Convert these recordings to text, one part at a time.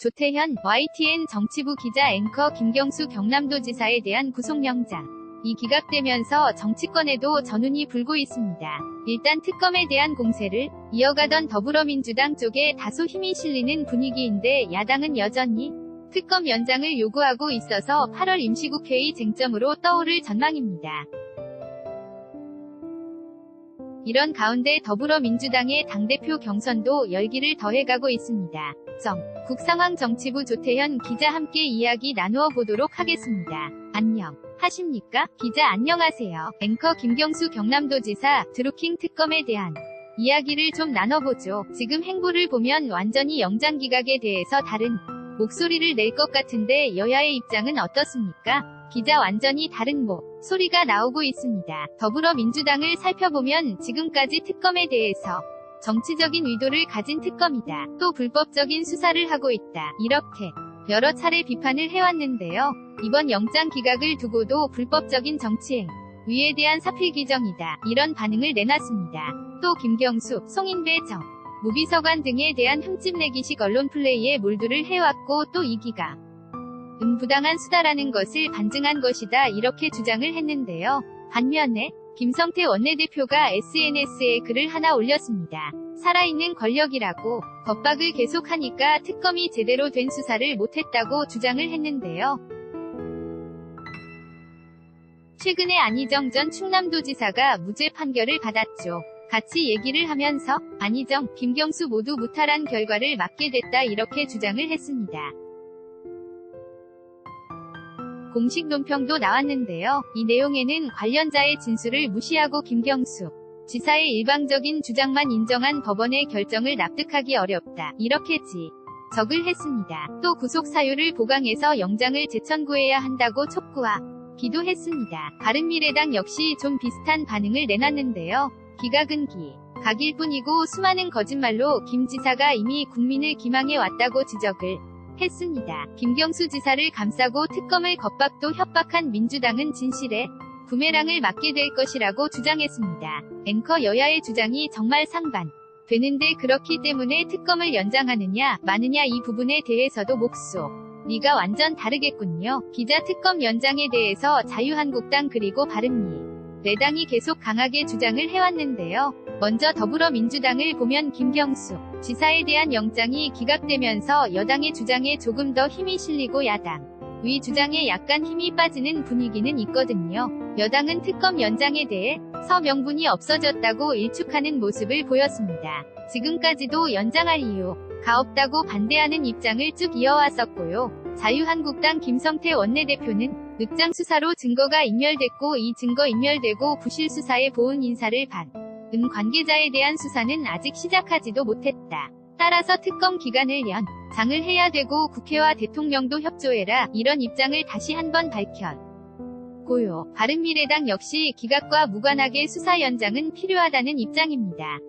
조태현, YTN 정치부 기자 앵커 김경수 경남도지사에 대한 구속영장. 이 기각되면서 정치권에도 전운이 불고 있습니다. 일단 특검에 대한 공세를 이어가던 더불어민주당 쪽에 다소 힘이 실리는 분위기인데 야당은 여전히 특검 연장을 요구하고 있어서 8월 임시국회의 쟁점으로 떠오를 전망입니다. 이런 가운데 더불어민주당의 당대표 경선도 열기를 더해가고 있습니다. 국상황 정치부 조태현 기자 함께 이야기 나누어 보도록 하겠습니다. 안녕 하십니까? 기자 안녕하세요. 앵커 김경수 경남도지사 드루킹 특검에 대한 이야기를 좀 나눠보죠. 지금 행보를 보면 완전히 영장 기각에 대해서 다른 목소리를 낼 것 같은데 여야의 입장은 어떻습니까? 기자 완전히 다른 소리가 나오고 있습니다. 더불어민주당을 살펴보면 지금까지 특검에 대해서 정치적인 의도를 가진 특검이다. 또 불법적인 수사를 하고 있다. 이렇게 여러 차례 비판을 해왔는데요. 이번 영장 기각을 두고도 불법적인 정치행 위에 대한 사필 규정이다. 이런 반응을 내놨습니다. 또 김경수, 송인배 무비서관 등에 대한 흠집내기식 언론 플레이에 몰두를 해왔고 또 이기가 부당한 수다라는 것을 반증한 것이다. 이렇게 주장을 했는데요. 반면에 김성태 원내대표가 SNS에 글을 하나 올렸습니다. 살아있는 권력이라고 겁박을 계속하니까 특검이 제대로 된 수사를 못했다고 주장을 했는데요. 최근에 안희정 전 충남도지사가 무죄 판결을 받았죠. 같이 얘기를 하면서 안희정, 김경수 모두 무탈한 결과를 맞게 됐다 이렇게 주장을 했습니다. 공식 논평도 나왔는데요. 이 내용에는 관련자의 진술을 무시하고 김경수 지사의 일방적인 주장만 인정한 법원의 결정을 납득하기 어렵다. 이렇게 지적을 했습니다. 또 구속 사유를 보강해서 영장을 재청구해야 한다고 촉구하기도 했습니다. 바른미래당 역시 좀 비슷한 반응을 내놨는데요. 기각은 기각일 뿐이고 수많은 거짓말로 김 지사가 이미 국민을 기망해 왔다고 지적을 했습니다. 김경수 지사를 감싸고 특검을 겁박도 협박한 민주당은 진실의 부메랑을 맞게 될 것이라고 주장했습니다. 앵커 여야의 주장이 정말 상반되는데 그렇기 때문에 특검을 연장하느냐 마느냐 이 부분에 대해서도 목소리가 완전 다르겠군요. 기자 특검 연장에 대해서 자유한국당 그리고 바른미래당이 계속 강하게 주장을 해왔는데요. 먼저 더불어민주당을 보면 김경수 지사에 대한 영장이 기각되면서 여당의 주장에 조금 더 힘이 실리고 야당의 주장에 약간 힘이 빠지는 분위기는 있거든요. 여당은 특검 연장에 대해서 명분이 없어졌다고 일축하는 모습을 보였습니다. 지금까지도 연장할 이유가 없다고 반대하는 입장을 쭉 이어왔었고요. 자유한국당 김성태 원내대표는 늑장 수사로 증거가 인멸됐고 이 증거 인멸되고 부실 수사에 보은 인사를 받은 관계자에 대한 수사는 아직 시작하지도 못했다. 따라서 특검 기간을 연장을 해야 되고 국회와 대통령도 협조해라. 이런 입장을 다시 한번 밝혔고요. 바른미래당 역시 기각과 무관하게 수사 연장은 필요하다는 입장입니다.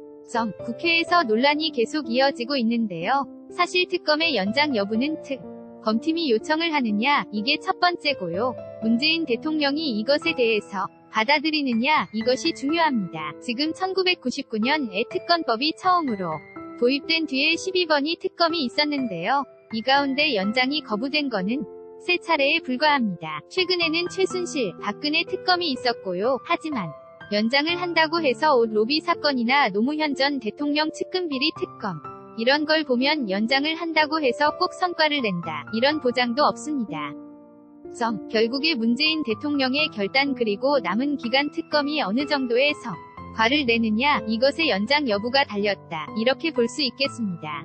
국회에서 논란이 계속 이어지고 있는데요. 사실 특검의 연장 여부는 특검팀이 요청을 하느냐 이게 첫 번째고요. 문재인 대통령이 이것에 대해서 받아들이느냐 이것이 중요합니다. 지금 1999년에 특검법이 처음으로 도입된 뒤에 12번이 특검이 있었는데요. 이 가운데 연장이 거부된 거는 3차례에 불과합니다. 최근에는 최순실, 박근혜 특검이 있었고요. 하지만 연장을 한다고 해서 옷 로비 사건이나 노무현 전 대통령 측근 비리 특검 이런 걸 보면 연장을 한다고 해서 꼭 성과를 낸다. 이런 보장도 없습니다. 결국에 문재인 대통령의 결단 그리고 남은 기간 특검이 어느 정도의 성과를 내느냐 이것의 연장 여부가 달렸다. 이렇게 볼 수 있겠습니다.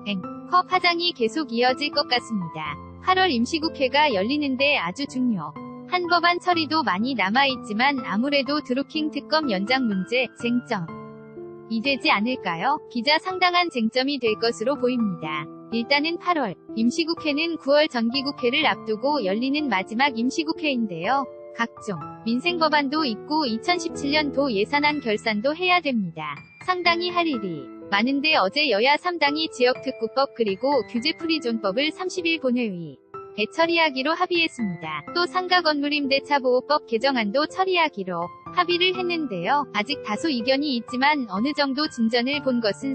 앵커 파장이 계속 이어질 것 같습니다. 8월 임시국회가 열리는데 아주 중요한 법안 처리도 많이 남아있지만 아무래도 드루킹 특검 연장 문제 쟁점이 되지 않을까요? 기자 상당한 쟁점이 될 것으로 보입니다. 일단은 8월 임시국회는 9월 정기국회를 앞두고 열리는 마지막 임시국회인데요. 각종 민생법안도 있고 2017년도 예산안 결산도 해야 됩니다. 상당히 할 일이 많은데 어제 여야 3당이 지역특구법 그리고 규제프리존법을 30일 본회의에 처리하기로 합의했습니다. 또 상가건물임대차보호법 개정안도 처리하기로 합의를 했는데요. 아직 다소 이견이 있지만 어느 정도 진전을 본 것은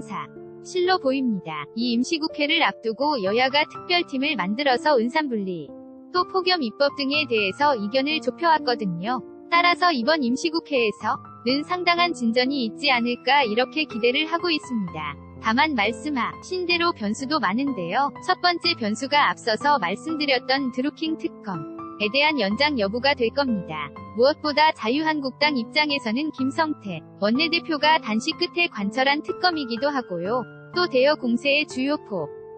실로 보입니다. 이 임시국회를 앞두고 여야가 특별팀을 만들어서 은산분리, 또 폭염 입법 등에 대해서 이견을 좁혀왔거든요. 따라서 이번 임시국회에서는 상당한 진전이 있지 않을까 이렇게 기대를 하고 있습니다. 다만 말씀하신 대로 변수도 많은데요. 첫 번째 변수가 앞서서 말씀드렸던 드루킹 특검에 대한 연장 여부가 될 겁니다. 무엇보다 자유한국당 입장에서는 김성태 원내대표가 단시 끝에 관철한 특검이기도 하고요. 또 대여 공세의 주요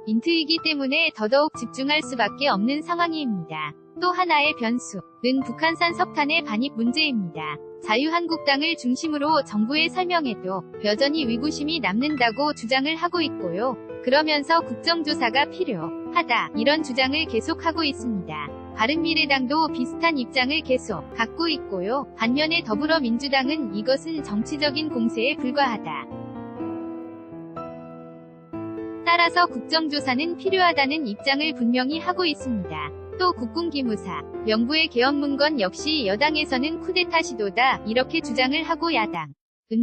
포인트이기 때문에 더더욱 집중할 수밖에 없는 상황입니다. 또 하나의 변수는 북한산 석탄의 반입 문제입니다. 자유한국당을 중심으로 정부에 설명해도 여전히 위구심이 남는다고 주장을 하고 있고요. 그러면서 국정조사가 필요하다 이런 주장을 계속하고 있습니다. 바른미래당도 비슷한 입장을 계속 갖고 있고요. 반면에 더불어민주당은 이것은 정치적인 공세에 불과하다. 따라서 국정조사는 필요하다는 입장을 분명히 하고 있습니다. 또 국군기무사 명부의 개헌 문건 역시 여당에서는 쿠데타 시도다 이렇게 주장을 하고 야당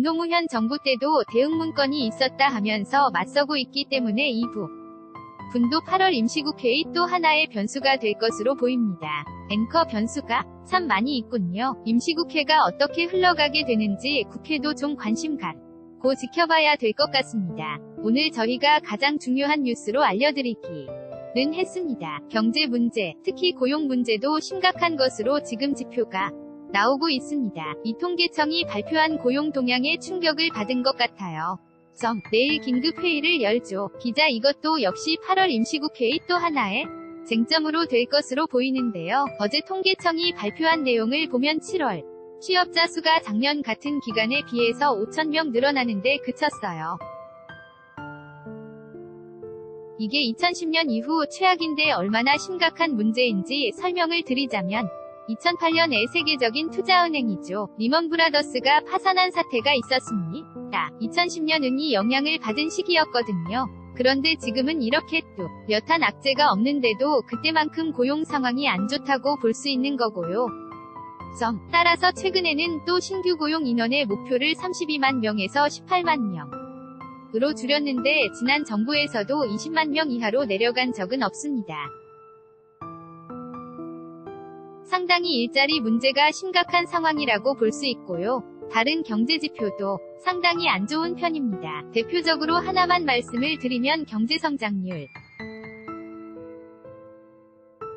노무현 정부 때도 대응 문건이 있었다 하면서 맞서고 있기 때문에 이 부분도 8월 임시국회의 또 하나의 변수가 될 것으로 보입니다. 앵커 변수가 참 많이 있군요. 임시국회가 어떻게 흘러가게 되는지 국회도 좀 관심 갖고 지켜봐야 될 것 같습니다. 오늘 저희가 가장 중요한 뉴스로 알려드리기는 했습니다. 경제 문제, 특히 고용 문제도 심각한 것으로 지금 지표가 나오고 있습니다. 이 통계청이 발표한 고용 동향에 충격을 받은 것 같아요. 내일 긴급 회의를 열죠. 기자 이것도 역시 8월 임시국회의 또 하나의 쟁점으로 될 것으로 보이는데요. 어제 통계청이 발표한 내용을 보면 7월 취업자 수가 작년 같은 기간에 비해서 5,000명 늘어나는데 그쳤어요. 이게 2010년 이후 최악인데 얼마나 심각한 문제인지 설명을 드리자면 2008년에 세계적인 투자은행이죠. 리먼브라더스가 파산한 사태가 있었습니다. 2010년 은이 영향을 받은 시기였거든요. 그런데 지금은 이렇게 뚜렷한 악재가 없는데도 그때만큼 고용 상황이 안 좋다고 볼 수 있는 거고요. 따라서 최근에는 또 신규 고용 인원의 목표를 32만 명에서 18만 명으로 줄였는데 지난 정부에서도 20만 명 이하로 내려간 적은 없습니다. 상당히 일자리 문제가 심각한 상황이라고 볼 수 있고요. 다른 경제 지표도 상당히 안 좋은 편입니다. 대표적으로 하나만 말씀을 드리면 경제성장률.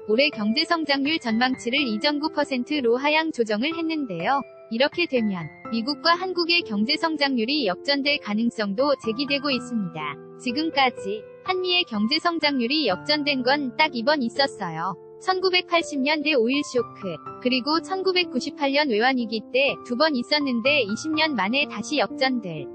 올해 경제성장률 전망치를 2.9%로 하향 조정을 했는데요. 이렇게 되면 미국과 한국의 경제성장률이 역전될 가능성도 제기되고 있습니다. 지금까지 한미의 경제성장률이 역전된 건 딱 이번 있었어요. 1980년대 오일 쇼크, 그리고 1998년 외환위기 때 2번 있었는데 20년 만에 다시 역전될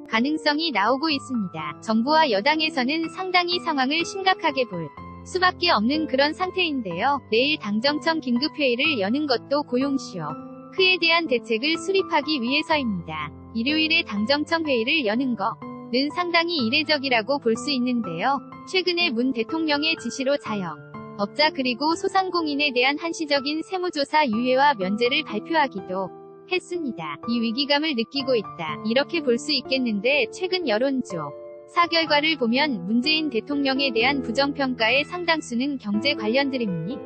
가능성이 나오고 있습니다. 정부와 여당에서는 상당히 상황을 심각하게 볼 수밖에 없는 그런 상태인데요. 내일 당정청 긴급회의를 여는 것도 고용쇼크에 대한 대책을 수립하기 위해서입니다. 일요일에 당정청 회의를 여는 거는 상당히 이례적이라고 볼 수 있는데요. 최근에 문 대통령의 지시로 자영업자 그리고 소상공인에 대한 한시적인 세무조사 유예와 면제를 발표하기도 했습니다. 이 위기감을 느끼고 있다. 이렇게 볼 수 있겠는데 최근 여론조사 결과를 보면 문재인 대통령에 대한 부정평가의 상당수는 경제 관련들입니다.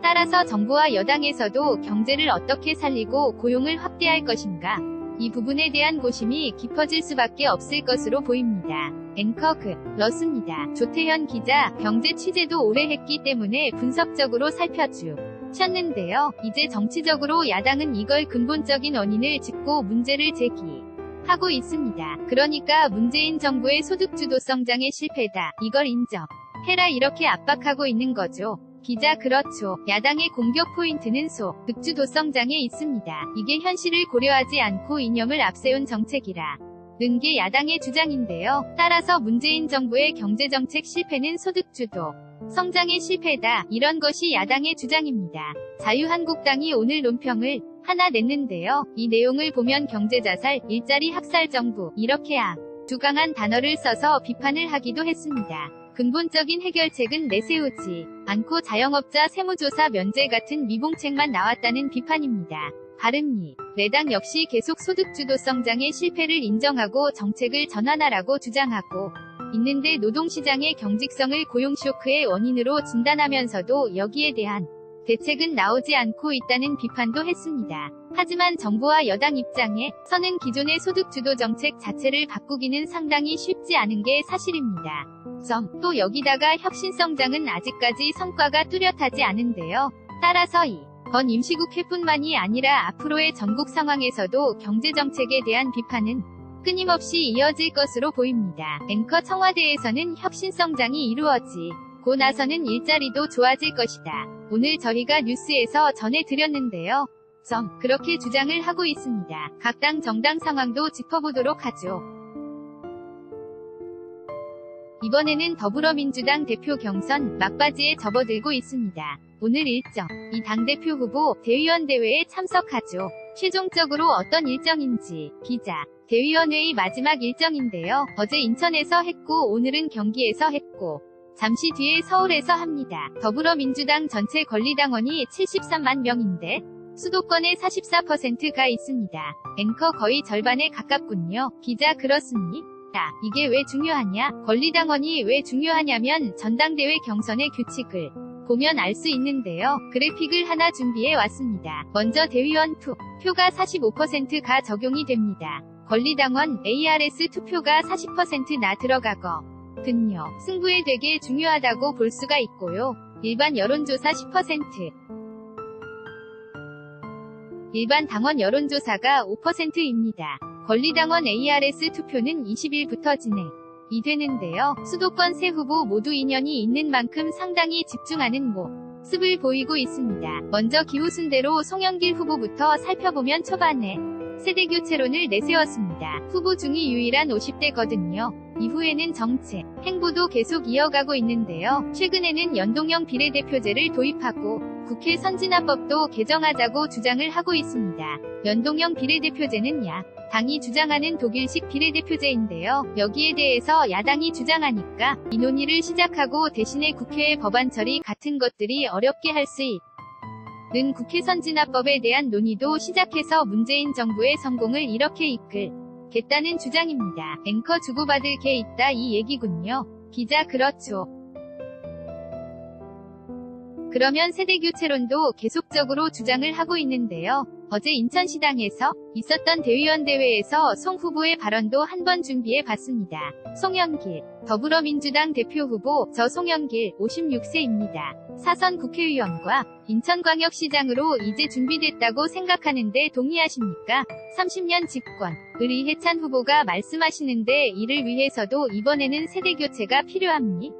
따라서 정부와 여당에서도 경제를 어떻게 살리고 고용을 확대할 것인가, 이 부분에 대한 고심이 깊어질 수밖에 없을 것으로 보입니다. 앵커 러스입니다. 조태현 기자, 경제 취재도 오래 했기 때문에 분석적으로 살펴주셨는데요. 이제 정치적으로 야당은 이걸 근본적인 원인을 짚고 문제를 제기하고 있습니다. 그러니까 문재인 정부의 소득주도성장의 실패다, 이걸 인정해라 이렇게 압박하고 있는 거죠. 기자 그렇죠. 야당의 공격 포인트는 소득주도성장에 있습니다. 이게 현실을 고려하지 않고 이념을 앞세운 정책이라 는 게 야당의 주장인데요. 따라서 문재인 정부의 경제정책 실패는 소득주도 성장의 실패다, 이런 것이 야당의 주장입니다. 자유한국당이 오늘 논평을 하나 냈는데요. 이 내용을 보면 경제자살, 일자리 학살 정부, 이렇게 아주 강한 단어를 써서 비판을 하기도 했습니다. 근본적인 해결책은 내세우지 않고 자영업자 세무조사 면제 같은 미봉책만 나왔다는 비판입니다. 바른미래당 역시 계속 소득주도 성장의 실패를 인정하고 정책을 전환하라고 주장하고 있는데 노동시장의 경직성을 고용쇼크의 원인으로 진단하면서도 여기에 대한 대책은 나오지 않고 있다는 비판도 했습니다. 하지만 정부와 여당 입장에서는 기존의 소득주도 정책 자체를 바꾸기는 상당히 쉽지 않은 게 사실입니다. 또 여기다가 혁신성장은 아직까지 성과가 뚜렷하지 않은데요. 따라서 이번 임시국회뿐만이 아니라 앞으로의 전국 상황에서도 경제정책에 대한 비판은 끊임없이 이어질 것으로 보입니다. 앵커 청와대에서는 혁신성장이 이루어지고 나서는 일자리도 좋아질 것이다. 오늘 저희가 뉴스에서 전해드렸는데요. 그렇게 주장을 하고 있습니다. 각 당 정당 상황도 짚어보도록 하죠. 이번에는 더불어민주당 대표 경선 막바지에 접어들고 있습니다. 오늘 일정, 이 당대표 후보 대의원 대회에 참석하죠. 최종적으로 어떤 일정인지 기자, 대의원회의 마지막 일정인데요. 어제 인천에서 했고 오늘은 경기에서 했고 잠시 뒤에 서울에서 합니다. 더불어민주당 전체 권리당원이 73만 명인데 수도권의 44%가 있습니다. 앵커 거의 절반에 가깝군요. 기자 그렇습니다. 이게 왜 중요하냐? 권리당원이 왜 중요하냐면 전당대회 경선의 규칙을 보면 알 수 있는데요. 그래픽을 하나 준비해 왔습니다. 먼저 대의원 투표가 45%가 적용이 됩니다. 권리당원 ARS 투표가 40%나 들어가거든요. 승부에 되게 중요하다고 볼 수가 있고요. 일반 여론조사 10%, 일반 당원 여론조사가 5%입니다. 권리당원 ARS 투표는 20일부터 진행이 되는데요. 수도권 세 후보 모두 인연이 있는 만큼 상당히 집중하는 모습을 보이고 있습니다. 먼저 기후순대로 송영길 후보부터 살펴보면 초반에 세대교체론을 내세웠습니다. 후보 중이 유일한 50대거든요. 이후에는 정책, 행보도 계속 이어가고 있는데요. 최근에는 연동형 비례대표제를 도입하고 국회 선진화법도 개정하자고 주장을 하고 있습니다. 연동형 비례대표제는 당이 주장하는 독일식 비례대표제인데요. 여기에 대해서 야당이 주장하니까 이 논의를 시작하고 대신에 국회의 법안 처리 같은 것들이 어렵게 할 수 있는 국회 선진화법에 대한 논의도 시작해서 문재인 정부의 성공을 이렇게 이끌겠다는 주장입니다. 앵커 주고받을 게 있다 이 얘기군요. 기자 그렇죠. 그러면 세대교체론도 계속적으로 주장을 하고 있는데요. 어제 인천시당에서 있었던 대의원 대회에서 송 후보의 발언도 한번 준비해 봤습니다. 송영길, 더불어민주당 대표 후보, 저 송영길, 56세입니다. 사선 국회의원과 인천광역시장으로 이제 준비됐다고 생각하는데 동의하십니까? 30년 집권을 이해찬 후보가 말씀하시는데 이를 위해서도 이번에는 세대교체가 필요합니다.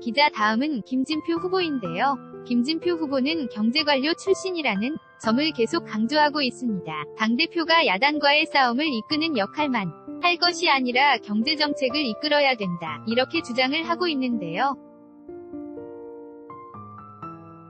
기자 다음은 김진표 후보인데요. 김진표 후보는 경제관료 출신이라는 점을 계속 강조하고 있습니다. 당대표가 야당과의 싸움을 이끄는 역할만 할 것이 아니라 경제정책을 이끌어야 된다. 이렇게 주장을 하고 있는데요.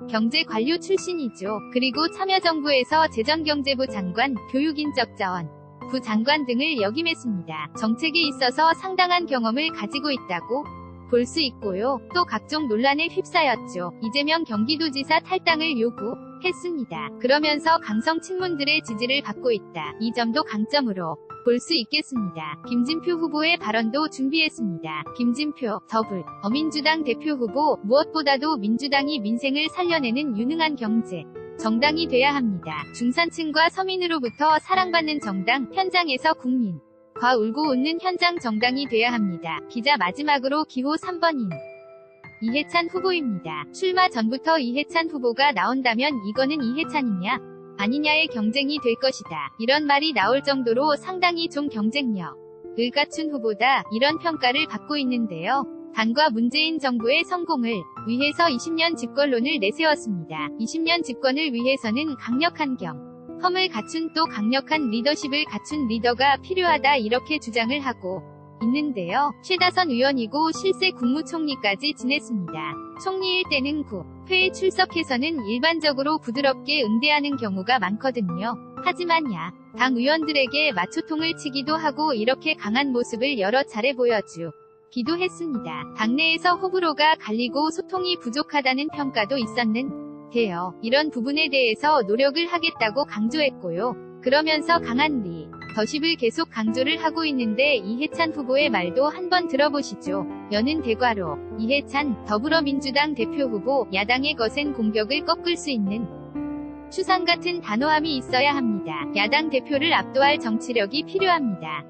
경제관료 출신이죠. 그리고 참여정부에서 재정경제부 장관, 교육인적자원부 장관 등을 역임했습니다. 정책에 있어서 상당한 경험을 가지고 있다고 볼 수 있고요. 또 각종 논란에 휩싸였죠. 이재명 경기도지사 탈당을 요구했습니다. 그러면서 강성 친문들의 지지를 받고 있다. 이 점도 강점으로 볼 수 있겠습니다. 김진표 후보의 발언도 준비했습니다. 김진표, 더불어민주당 대표 후보, 무엇보다도 민주당이 민생을 살려내는 유능한 경제 정당이 돼야 합니다. 중산층과 서민으로부터 사랑받는 정당, 현장에서 국민 과 울고 웃는 현장 정당이 돼야 합니다. 기자 마지막으로 기호 3번인 이해찬 후보입니다. 출마 전부터 이해찬 후보가 나온다면 이거는 이해찬이냐 아니냐의 경쟁이 될 것이다. 이런 말이 나올 정도로 상당히 좀 경쟁력을 갖춘 후보다 이런 평가를 받고 있는데요. 당과 문재인 정부의 성공을 위해서 20년 집권론을 내세웠습니다. 20년 집권을 위해서는 강력한 험을 갖춘 또 강력한 리더십을 갖춘 리더가 필요하다 이렇게 주장을 하고 있는데요. 최다선 의원이고 실세 국무총리까지 지냈습니다. 총리일 때는 국회에 출석해서는 일반적으로 부드럽게 응대하는 경우가 많거든요. 하지만 당 의원들에게 마초통을 치기도 하고 이렇게 강한 모습을 여러 차례 보여주기도 했습니다. 당내에서 호불호가 갈리고 소통이 부족하다는 평가도 있었는 돼요. 이런 부분에 대해서 노력을 하겠다고 강조했고요. 그러면서 강한 더십을 계속 강조를 하고 있는데 이해찬 후보의 말도 한번 들어보시죠. 여는 대과로 이해찬 더불어민주당 대표 후보 야당의 거센 공격을 꺾을 수 있는 추상 같은 단호함이 있어야 합니다. 야당 대표를 압도할 정치력이 필요합니다.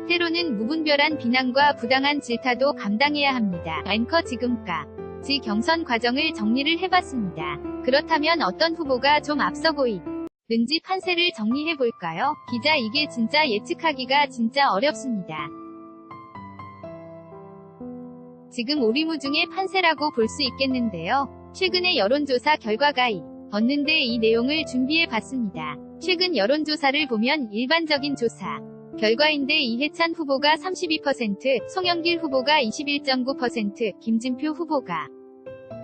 때로는 무분별한 비난과 부당한 질타도 감당해야 합니다. 앵커 지금까지 경선 과정을 정리를 해봤습니다. 그렇다면 어떤 후보가 좀 앞서 보이는지 판세를 정리해볼까요? 기자 이게 진짜 예측하기가 진짜 어렵습니다. 지금 오리무중의 판세라고 볼 수 있겠는데요. 최근의 여론조사 결과가 얻는데 이 내용을 준비해봤습니다. 최근 여론조사를 보면 일반적인 조사 결과인데 이해찬 후보가 32%, 송영길 후보가 21.9%, 김진표 후보가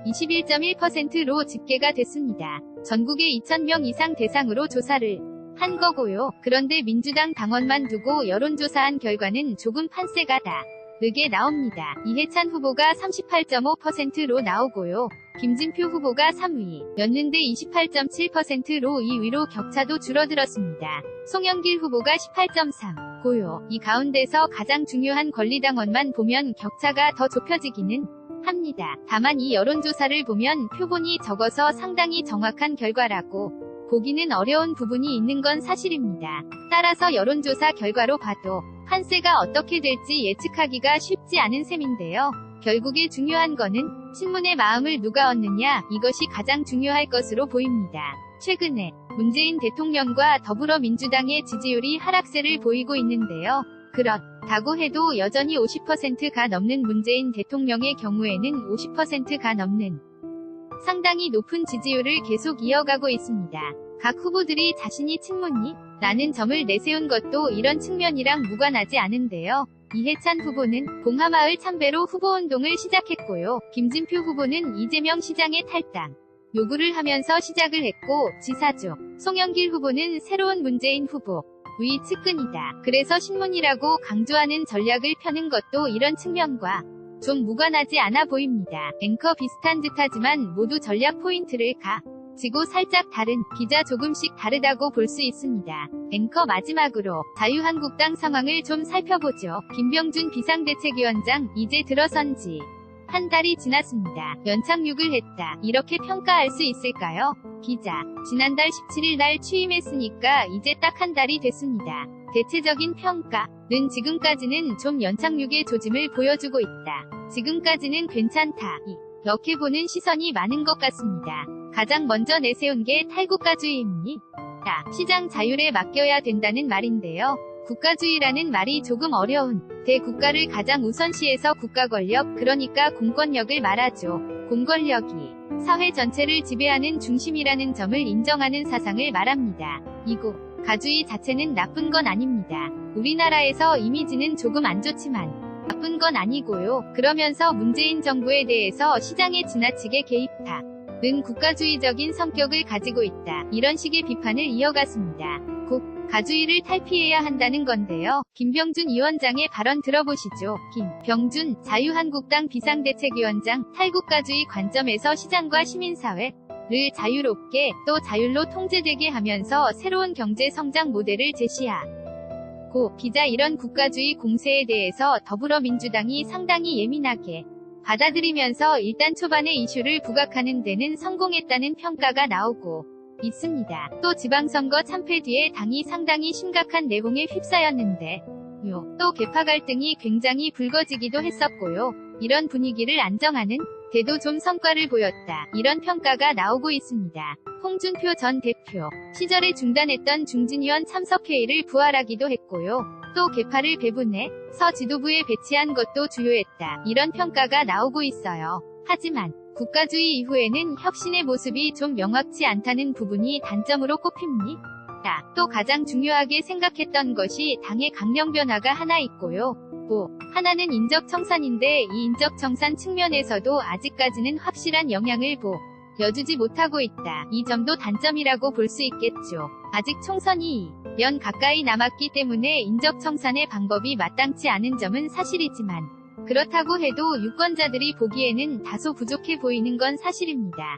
21.1%로 집계가 됐습니다. 전국에 2,000명 이상 대상으로 조사를 한 거고요. 그런데 민주당 당원만 두고 여론조사한 결과는 조금 판세가 다르게 나옵니다. 이해찬 후보가 38.5%로 나오고요. 김진표 후보가 3위였는데 28.7%로 2위로 격차도 줄어들었습니다. 송영길 후보가 18.3고요. 이 가운데서 가장 중요한 권리당원만 보면 격차가 더 좁혀지기는 합니다. 다만 이 여론조사를 보면 표본이 적어서 상당히 정확한 결과라고 보기는 어려운 부분이 있는 건 사실입니다. 따라서 여론조사 결과로 봐도 판세가 어떻게 될지 예측하기가 쉽지 않은 셈인데요. 결국에 중요한 거는 친문의 마음을 누가 얻느냐, 이것이 가장 중요할 것으로 보입니다. 최근에 문재인 대통령과 더불어민주당의 지지율이 하락세를 보이고 있는데요. 그렇다고 해도 여전히 50%가 넘는 문재인 대통령의 경우에는 50%가 넘는 상당히 높은 지지율을 계속 이어가고 있습니다. 각 후보들이 자신이 친문이 라는 점을 내세운 것도 이런 측면이랑 무관하지 않은데요. 이해찬 후보는 봉하마을 참배로 후보운동을 시작했고요. 김진표 후보는 이재명 시장의 탈당 요구를 하면서 시작을 했고, 지사죠. 송영길 후보는 새로운 문재인 후보 의 측근이다. 그래서 신문이라고 강조하는 전략을 펴는 것도 이런 측면과 좀 무관하지 않아 보입니다. 앵커 비슷한 듯하지만 모두 전략 포인트를 가지고 살짝 다른, 기자 조금씩 다르다고 볼 수 있습니다. 앵커 마지막으로 자유한국당 상황을 좀 살펴보죠. 김병준 비상대책위원장 이제 들어선 지 한 달이 지났습니다. 연착륙을 했다. 이렇게 평가할 수 있을까요? 기자, 지난달 17일 날 취임했으니까 이제 딱 한 달이 됐습니다. 대체적인 평가는 지금까지는 좀 연착륙의 조짐을 보여주고 있다. 지금까지는 괜찮다. 이렇게 보는 시선이 많은 것 같습니다. 가장 먼저 내세운 게 탈국가주의입니다. 시장 자율에 맡겨야 된다는 말인데요. 국가주의라는 말이 조금 어려운 대국가를 가장 우선시해서 국가권력, 그러니까 공권력을 말하죠. 공권력이 사회 전체를 지배하는 중심이라는 점을 인정하는 사상을 말합니다. 가주의 자체는 나쁜 건 아닙니다. 우리나라에서 이미지는 조금 안 좋지만 나쁜 건 아니고요. 그러면서 문재인 정부에 대해서 시장에 지나치게 개입하는 국가주의적인 성격을 가지고 있다. 이런 식의 비판을 이어갔습니다. 가주의를 탈피해야 한다는 건데요. 김병준 위원장의 발언 들어보시죠. 김병준 자유한국당 비상대책위원장, 탈국가주의 관점에서 시장과 시민사회를 자유롭게 또 자율로 통제되게 하면서 새로운 경제 성장 모델을 제시하고, 기자 이런 국가주의 공세에 대해서 더불어민주당이 상당히 예민하게 받아들이면서 일단 초반에 이슈를 부각하는 데는 성공했다는 평가가 나오고 있습니다. 또 지방선거 참패 뒤에 당이 상당히 심각한 내홍에 휩싸였는데 또 계파 갈등이 굉장히 불거지기도 했었고요. 이런 분위기를 안정하는 데도 좀 성과를 보였다. 이런 평가가 나오고 있습니다. 홍준표 전 대표 시절에 중단했던 중진위원 참석회의를 부활하기도 했고요. 또 계파를 배분해서 지도부에 배치한 것도 주요했다. 이런 평가가 나오고 있어요. 하지만 국가주의 이후에는 혁신의 모습이 좀 명확치 않다는 부분이 단점으로 꼽힙니다. 또 가장 중요하게 생각했던 것이 당의 강령 변화가 하나 있고요. 하나는 인적청산인데 이 인적청산 측면에서도 아직까지는 확실한 영향을 보여주지 못하고 있다. 이 점도 단점이라고 볼 수 있겠죠. 아직 총선이 2년 가까이 남았기 때문에 인적청산의 방법이 마땅치 않은 점은 사실이지만 그렇다고 해도 유권자들이 보기에는 다소 부족해 보이는 건 사실입니다.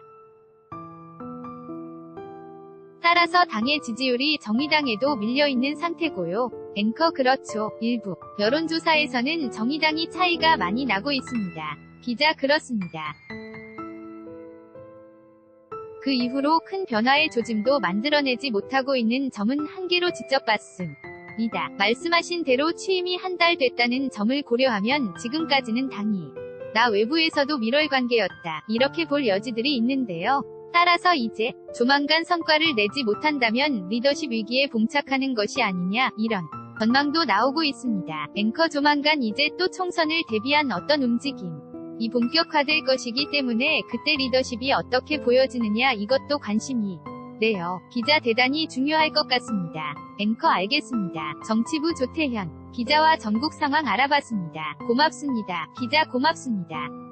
따라서 당의 지지율이 정의당에도 밀려있는 상태고요. 앵커 그렇죠. 일부 여론조사에서는 정의당이 차이가 많이 나고 있습니다. 기자 그렇습니다. 그 이후로 큰 변화의 조짐도 만들어내지 못하고 있는 점은 한계로 지적받습니다. 말씀하신 대로 취임이 한 달 됐다는 점을 고려하면 지금까지는 당이 나 외부에서도 밀월관계였다. 이렇게 볼 여지들이 있는데요. 따라서 이제 조만간 성과를 내지 못한다면 리더십 위기에 봉착하는 것이 아니냐 이런 전망도 나오고 있습니다. 앵커 조만간 이제 또 총선을 대비한 어떤 움직임이 본격화될 것이기 때문에 그때 리더십이 어떻게 보여지느냐 이것도 관심이 네요. 기자 대단히 중요할 것 같습니다. 앵커 알겠습니다. 정치부 조태현 기자와 전국 상황 알아봤습니다. 고맙습니다. 기자 고맙습니다.